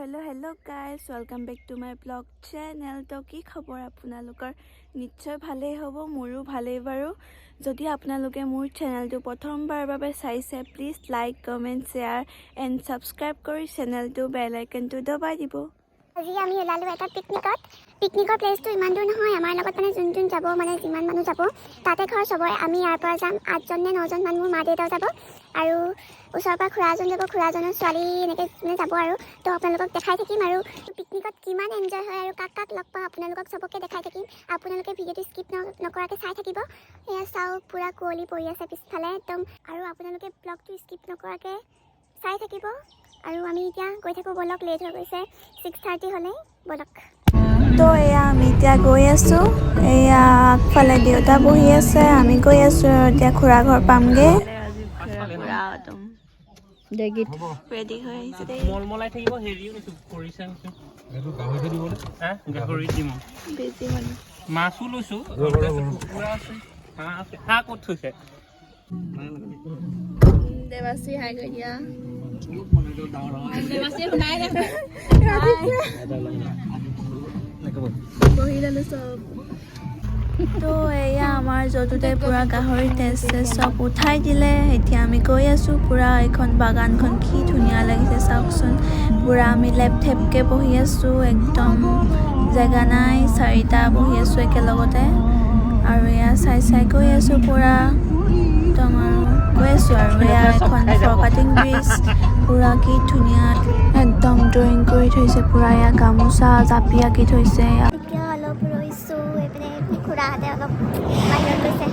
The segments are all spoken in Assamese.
Hello guys, welcome back to my blog channel. তো কি খবৰ আপোনালোকৰ নিশ্চয় ভালেই হ'ব মোৰো ভালেই বাৰু যদি আপোনালোকে মোৰ চেনেলটো প্ৰথমবাৰৰ বাবে চাইছে please like comment share and subscribe কৰি চেনেলটো বেল আইকনটো দবাই দিব আজি আমি ওলালো এটা পিকনিকৰ প্লেচটো ইমান দূৰ নহয় আমাৰ লগত মানে যোন যাব মানে যিমান মানুহ যাব তাতে ঘৰ চবৰে আমি ইয়াৰ পৰা যাম 8জন নে 9জন মানুহ মা দেউতাও যাব আৰু ওচৰৰ পৰা খুৰাজন যাব খুৰাজনৰ ছোৱালী এনেকৈ মানে যাব আৰু তো আপোনালোকক দেখাই থাকিম আৰু পিকনিকত কিমান এনজয় হয় আৰু কাক লগ পাওঁ আপোনালোকক চবকে দেখাই থাকিম আপোনালোকে ভিডিঅ'টো স্কিপ নকৰাকৈ চাই থাকিব এয়া চাওক পুৰা কুঁৱলী পৰি আছে পিছফালে একদম আৰু আপোনালোকে ব্লগটো স্কিপ নকৰাকৈ চাই থাকিব আৰু আমি এতিয়া গৈ থাকোঁ বলক লেট হৈ গৈছে 6:30 হ'লে বলক তো এয়া আমি এতিয়া গৈ আছোঁ এয়া আগফালে দেউতা বহি আছে আমি গৈ আছোঁ এতিয়া খুৰা ঘৰ পামগৈ ৰেডি হৈ আহিছে দেই মলমলাই থাকিব হেৰিও কিছু কৰিছে এইটো গাহৰি দিবলৈ হা গাহৰি দিম বেছি মানে মাছো লৈছো কুকুৰা আছে হাঁহ আছে হাঁহ ক'ত থৈছে দেৱাসী হাই গৈ দিয়া দেৱাসী শুনাই দেখে বহি ল'লো চব তো এয়া আমাৰ য'তোতে পূৰা গাহৰি তেজ চব উঠাই দিলে এতিয়া আমি গৈ আছোঁ পূৰা এইখন বাগানখন কি ধুনীয়া লাগিছে চাওকচোন পূৰা আমি লেপ থেপকৈ বহি আছোঁ একদম জেগা নাই 4টা বহি আছোঁ একেলগতে আৰু এয়া চাই গৈ আছোঁ পূৰা একদম আৰু গৈ আছোঁ আৰু এয়া এখন ফৰকাটিং ব্ৰিজ পূৰা কি ধুনীয়া একদম ড্ৰয়িং কৰি থৈছে পূৰা এয়া গামোচা জাপি আঁকি থৈছে অলপ ৰৈছোঁ এইপিনে খুৰাহঁতে অলপ বাহিৰত গৈছে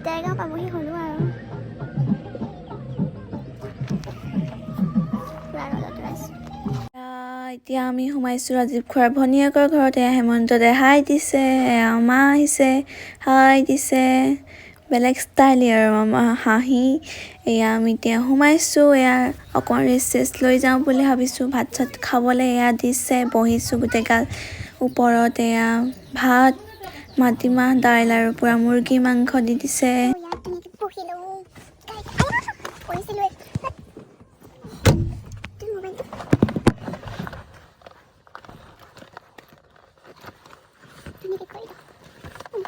দেৰগাঁও পাবহি হ'লোঁ আৰু খুৰাৰ লগত ৰৈছোঁ এতিয়া আমি সোমাইছোঁ ৰাজীৱ খুৰাৰ ভনীয়েকৰ ঘৰত এয়া হেমন্তদে হাই দিছে এয়া মা আহিছে হাই দিছে বেলেগ ষ্টাইলি আৰু আমাৰ হাঁহি এয়া আমি এতিয়া সোমাইছোঁ এয়া অকণ ৰেষ্ট লৈ যাওঁ বুলি ভাবিছোঁ ভাত চাত খাবলৈ এয়া দিছে বহিছোঁ গোটেইগাল ওপৰত এয়া ভাত মাটিমাহ দাইল আৰু পূৰা মুৰ্গী মাংস দি দিছে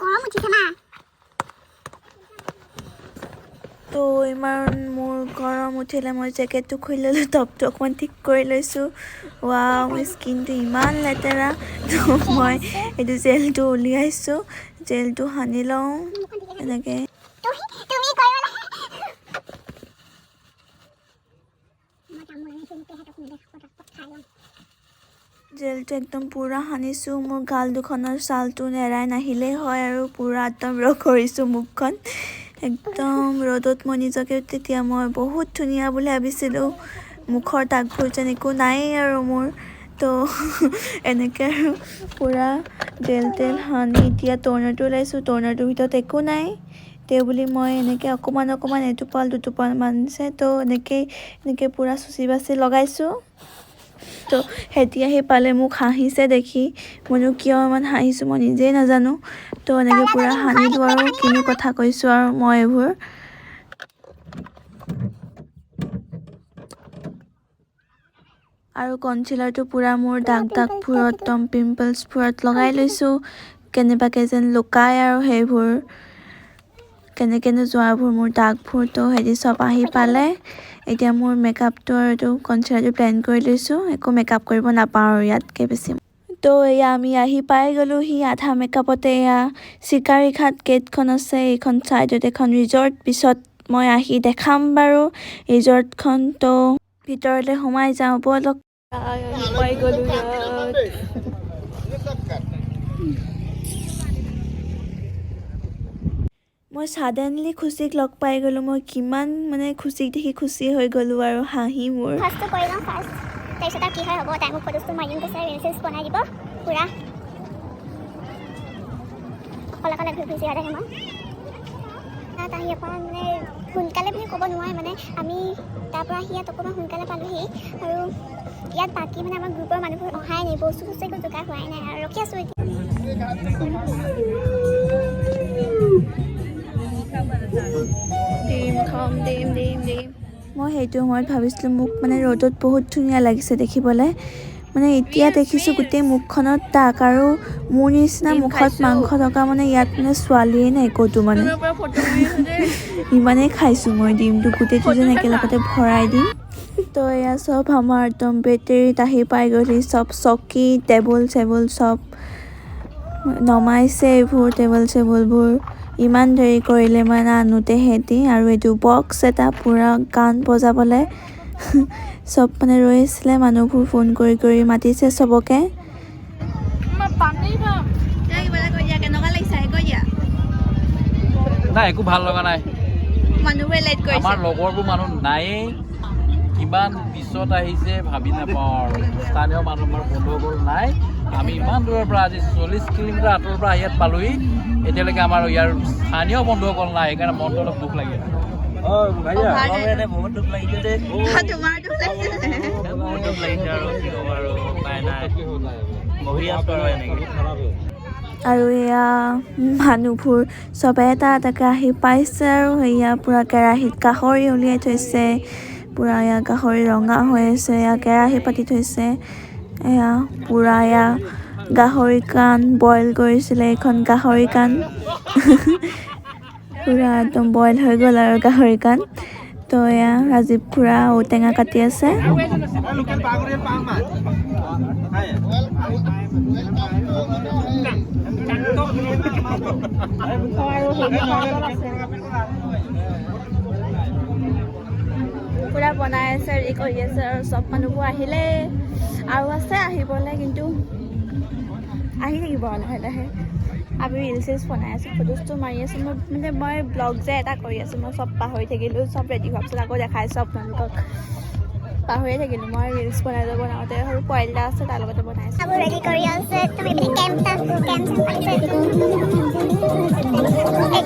গৰম উঠিছে মা তো ইমান মোৰ গৰম উঠিলে মই জেকেটটো খুলি ল'লোঁ টপটো অকণমান ঠিক কৰি লৈছোঁ ৱাও মোৰ স্কিনটো ইমান লেতেৰা তো মই এইটো জেলটো উলিয়াইছোঁ জেলটো সানি লওঁ এনেকৈ জেলটো একদম পূৰা সানিছোঁ মোৰ গাল দুখনৰ ছালটো নেৰাই নাহিলেই হয় আৰু পূৰা একদম কৰিছোঁ মুখখন একদম ৰ'দত মই নিজকে তেতিয়া মই বহুত ধুনীয়া বুলি ভাবিছিলোঁ মুখৰ দাগবোৰ যেন একো নায়েই আৰু মোৰ তো এনেকৈ আৰু পূৰা জেল তেল সানি এতিয়া ট'নাৰটো ওলাইছোঁ ট'নাৰটোৰ ভিতৰত একো নাই তেওঁ বুলি মই এনেকৈ অকণমান এটোপাল দুটোপাল মানছে তো এনেকৈ পূৰা চুচি বাচি লগাইছোঁ তো সেহেঁতি আহি পালে মোক হাঁহিছে দেখি মইনো কিয় ইমান হাঁহিছোঁ মই নিজেই নাজানো তো এনেকৈ পূৰা সানিলোঁ আৰু কিনো কথা কৈছোঁ আৰু মই এইবোৰ আৰু কনচিলাৰটো পূৰা মোৰ দাগবোৰত একদম পিম্পলছবোৰত লগাই লৈছোঁ কেনেবাকৈ যেন লুকাই আৰু সেইবোৰ কেনেকৈ যোৱাবোৰ মোৰ দাগবোৰ তো হেৰি চব আহি পালে এতিয়া মোৰ মেকআপটো আৰু এইটো কনচিলাৰটো প্লেন কৰি লৈছোঁ একো মেকআপ কৰিব নাপাওঁ আৰু ইয়াতকৈ বেছি তো এয়া আমি আহি পাই গ'লোঁ সি আধা মেকআপতে এয়া চিকাৰী ঘাট গেটখন আছে এইখন ছাইডত এখন ৰিজৰ্ট পিছত মই আহি দেখাম বাৰু ৰিজৰ্টখন তো ভিতৰলৈ সোমাই যাওঁ ব'লক পাই গ'লোঁ মই ছাডেনলি খুচিক লগ পাই গ'লোঁ মই কিমান মানে খুচিক দেখি খুচি হৈ গ'লোঁ আৰু হাঁহি মোৰ ফাৰ্ষ্টটো কৰি লওঁ তাৰপিছত আৰু কি হয় হ'ব তাই মোক ফটোজটো মাৰিম কৈছে ৰিলচ বনাই দিব পুৰা অকলে ঘূৰি ফুৰিছে ইয়াত আহি মই তাত আহি অকণমান মানে সোনকালে বুলি ক'ব নোৱাৰে মানে আমি তাৰ পৰা আহি ইয়াত অকণমান সোনকালে পালোহি আৰু ইয়াত বাকী মানে আমাৰ গ্ৰুপৰ মানুহবোৰ অহাই নাই বস্তু একো যোগাৰ হোৱাই নাই আৰু ৰখি আছোঁ এতিয়া ডিম খাম ডিম মই সেইটো সময়ত ভাবিছিলোঁ মোক মানে ৰ'দত বহুত ধুনীয়া লাগিছে দেখিবলৈ মানে এতিয়া দেখিছোঁ গোটেই মুখখনত দাগ আৰু মোৰ নিচিনা মুখত মাংস থকা মানে ইয়াত মানে ছোৱালীয়ে নাই ক'তো মানে ইমানেই খাইছোঁ মই ডিমটো গোটেইটো যেন একেলগতে ভৰাই দিম তো এয়া চব আমাৰ একদম বেটেৰীত আহি পাই গ'লি চব চকী টেবুল চেবুল চব নমাইছে এইবোৰ টেবুল চেবুলবোৰ ইমান দেৰি কৰিলে মানে আনোতে হেঁতি আৰু এইটো বক্স এটা পূৰা গান বজাবলৈ চব মানে ৰৈ আছিলে মানুহবোৰ ফোন কৰি কৰি মাতিছে চবকে নাই একো ভাল লগা নাই মানুহবোৰে লেট কৰিছে আমাৰ লগৰবোৰ মানুহ নায়েই কিমান পিছত আহিছে ভাবি নাপাওঁ আৰু স্থানীয় মানুহবোৰ বন্ধুসকল নাই আমি ইমান দূৰৰ পৰা আজি 40 কিলোমিটাৰ আঁতৰৰ পৰা ইয়াত পালোহি এতিয়ালৈকে আমাৰ ইয়াৰ স্থানীয় বন্ধুসকল নাই সেইকাৰণে মনটো অলপ দুখ লাগিল বহুত দুখ লাগিছে দেই তোমাৰ দুখ লাগিছে বহুত দুখ লাগিছে আৰু কি ক'ব আৰু উপায় নাই বহি আছোঁ আৰু এনেকৈ আৰু এয়া মানুহবোৰ চবে এটা এটাকৈ আহি পাইছে আৰু সেয়া পূৰা কেৰাহীত গাহৰি উলিয়াই থৈছে পূৰা এয়া গাহৰি ৰঙা হৈ আছে এয়া কেৰাহী পাতি থৈছে এয়া পূৰা এয়া গাহৰি কাণ বইল কৰিছিলে এইখন গাহৰি কাণ পূৰা একদম বইল হৈ গ'ল আৰু গাহৰি কাণ তো এয়া ৰাজীৱ খুৰা ঔটেঙা কাটি আছে পূৰা বনাই আছে ৰেডি কৰি আছে আৰু চব মানুহবোৰ আহিলে আৰু আছে আহিবলৈ কিন্তু আহি থাকিব আৰু লাহে লাহে আমি ৰিলচ চিলচ বনাই আছোঁ ফটোজটো মাৰি আছোঁ মই ব্লগ যে এটা কৰি আছোঁ মই চব পাহৰি থাকিলোঁ চব ৰেডি হোৱাৰ পিছত আকৌ দেখাইছোঁ আপোনালোকক পাহৰিয়ে থাকিলোঁ মই ৰিলচ বনাওঁতে সৰু পোৱালি এটা আছে তাৰ লগতে বনাইছোঁ ৰেডি কৰি আছে তুমি কেম্প পাইছে এইটো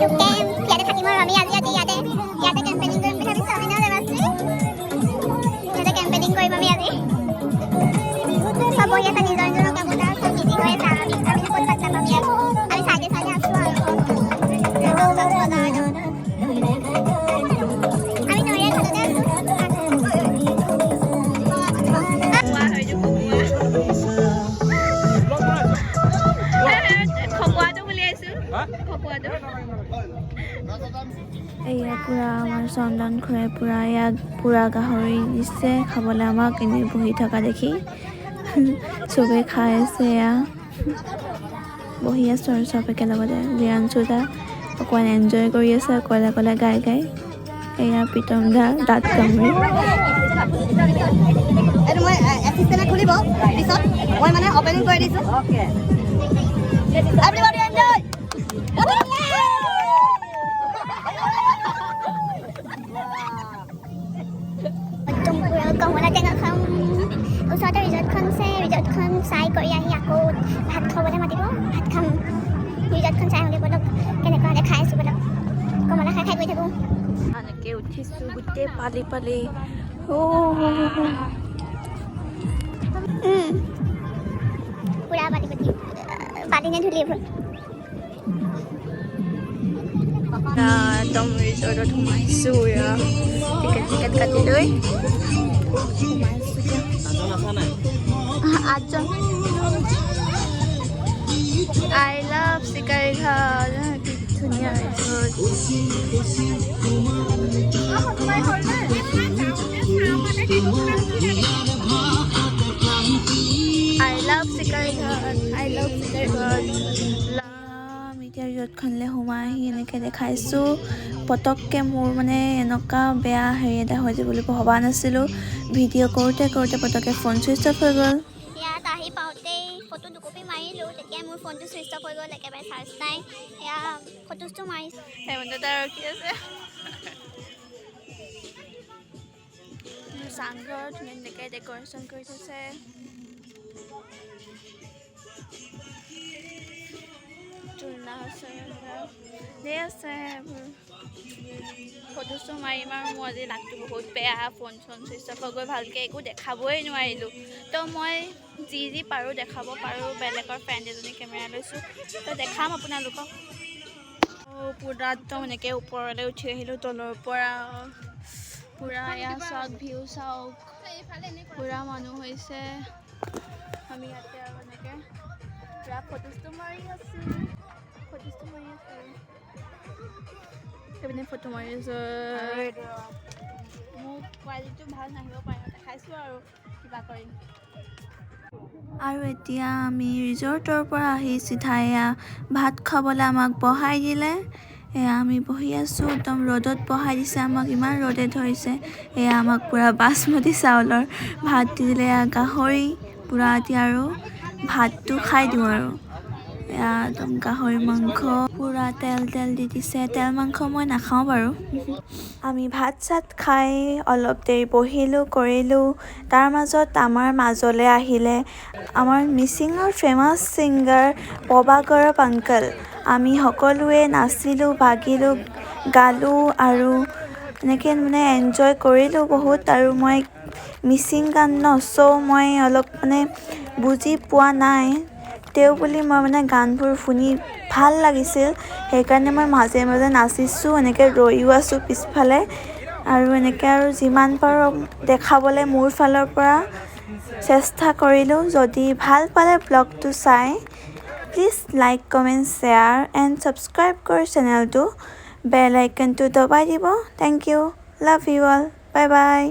কেম্প ইয়াতে থাকিম আৰু আমি আজি ইয়াতে কেম্পেইনিং কৰিম বুলি ভাবিছোঁ আমি নহয় দেৱাশ্ৰী ইয়াতে কেম্পেইনিং কৰিম আমি আজি চব বহি আছে নিজৰ নিজৰ কামত আৰু চব বিজি হৈ আছে আমি ক'ত পাত্তা পাম ইয়াত আমি চাইডে চাইডে আছোঁ আৰু আমি নৰিয়া ঘাটতে আছোঁ এয়া পূৰা আমাৰ চন্দন খুৰাই পূৰা ইয়াক পূৰা গাহৰি দিছে খাবলৈ আমাক এনেই বহি থকা দেখি চবেই খাই আছে এয়া বহি আছোঁ আৰু চব একেলগতে ৰিয়াঞ্চু দা অকণমান এনজয় কৰি আছে অকলে অকলে গাই গাই এয়া প্ৰীতম দা দাঁত কামুৰি এইটো মই এছিষ্টেণ্টে খুলিব পিছত মই মানে অপেনিং কৰি দিছোঁ এভৰিবডি এনজয় একদম পুৰা কমলা টেঙা খাম ওচৰতে ৰিজৰ্টখন আছে ৰিজৰ্টখন চাই কৰি আহি আকৌ ভাত খাবলৈ মাতিব ভাত খাম ৰিজৰ্টখন চাই আহোঁগৈ বলক কেনেকুৱা দেখাই আছোঁ বলক কমলা খাই গৈ থাকোঁ এনেকৈ উঠিছোঁ গোটেই পালি পালি পুৰা পাতি নে ধূলি এইবোৰ একদম ৰিজৰ্টত সোমাইছোঁ টিকেট কাটি লৈ আঠজন আই লাভ চিকাৰী ঘাট কি ধুনীয়া resort I love Sikari ghat. I love Sikari ghat. এতিয়া ৰিজৰ্টখনলৈ সোমাই আহি এনেকৈ দেখাইছোঁ পটককৈ মোৰ মানে এনেকুৱা বেয়া হেৰি এটা হৈ যাব বুলি ভবা নাছিলোঁ ভিডিঅ' কৰোঁতে পটককৈ ফোন ছুইচ অফ হৈ গ'ল ইয়াত আহি পাওঁতেই ফটো দুকপি মাৰিলোঁ তেতিয়াই মোৰ ফোনটো ছুইচ অফ হৈ গ'ল একেবাৰে চাৰ্জ নাই এয়া ফটোজটো মাৰিছোঁ হেমন্ত দা ৰখি আছে চাংঘৰ ধুনীয়াকৈ ডেক'ৰেশ্যন কৰি থৈছে চুলনা আছে ধেৰ আছে এইবোৰ ফটোজটো মাৰিম আৰু মোৰ আজি লাকটো বহুত বেয়া ফোন চুইচ অফ হৈ গৈ ভালকৈ একো দেখাবই নোৱাৰিলোঁ তো মই যি পাৰোঁ দেখাব পাৰোঁ বেলেগৰ ফ্ৰেণ্ড এজনী কেমেৰা লৈছোঁ তো দেখাম আপোনালোকক পূৰা একদম এনেকৈ ওপৰলৈ উঠি আহিলোঁ তলৰ পৰা পুৰা এয়া চাওক ভিউ চাওক পুৰা মানুহ হৈছে আমি ইয়াতে আৰু এনেকৈ পুৰা ফটোজটো মাৰি আছোঁ সেইপিনে ফটো মাৰি আছোঁ মোক কোৱালিটিটো ভাল নাহিব পাৰে দেখাইছোঁ আৰু কিবা কৰিম আৰু এতিয়া আমি ৰিজৰ্টৰ পৰা আহি চিধা এয়া ভাত খাবলৈ আমাক বহাই দিলে এয়া আমি বহি আছোঁ একদম ৰ'দত বহাই দিছে আমাক ইমান ৰ'দে ধৰিছে এয়া আমাক পুৰা বাচমতি চাউলৰ ভাত দি দিলে এয়া গাহৰি পুৰা এতিয়া আৰু ভাতটো খাই দিওঁ আৰু এয়া একদম গাহৰি মাংস পুৰা তেল দি দিছে তেল মাংস মই নাখাওঁ বাৰু আমি ভাত চাত খাই অলপ দেৰি বহিলোঁ কৰিলোঁ তাৰ মাজত আমাৰ মাজলৈ আহিলে আমাৰ মিচিঙৰ ফেমাছ ছিংগাৰ পবা গৌৰৱ আংকল আমি সকলোৱে নাচিলোঁ বাগিলোঁ গালোঁ আৰু এনেকৈ মানে এনজয় কৰিলোঁ বহুত আৰু মই মিচিং গান ন চ' মই অলপ মানে বুজি পোৱা নাই তেওঁ বুলি মই মানে গানবোৰ শুনি ভাল লাগিছিল সেইকাৰণে মই মাজে মাজে নাচিছোঁ এনেকৈ ৰৈও আছোঁ পিছফালে আৰু এনেকৈ আৰু যিমান পাৰোঁ দেখাবলৈ মোৰ ফালৰ পৰা চেষ্টা কৰিলোঁ যদি ভাল পালে ব্লগটো চাই please like comment share and subscribe কৰি চেনেলটো বেল আইকনটো দবাই দিব thank you love you all bye bye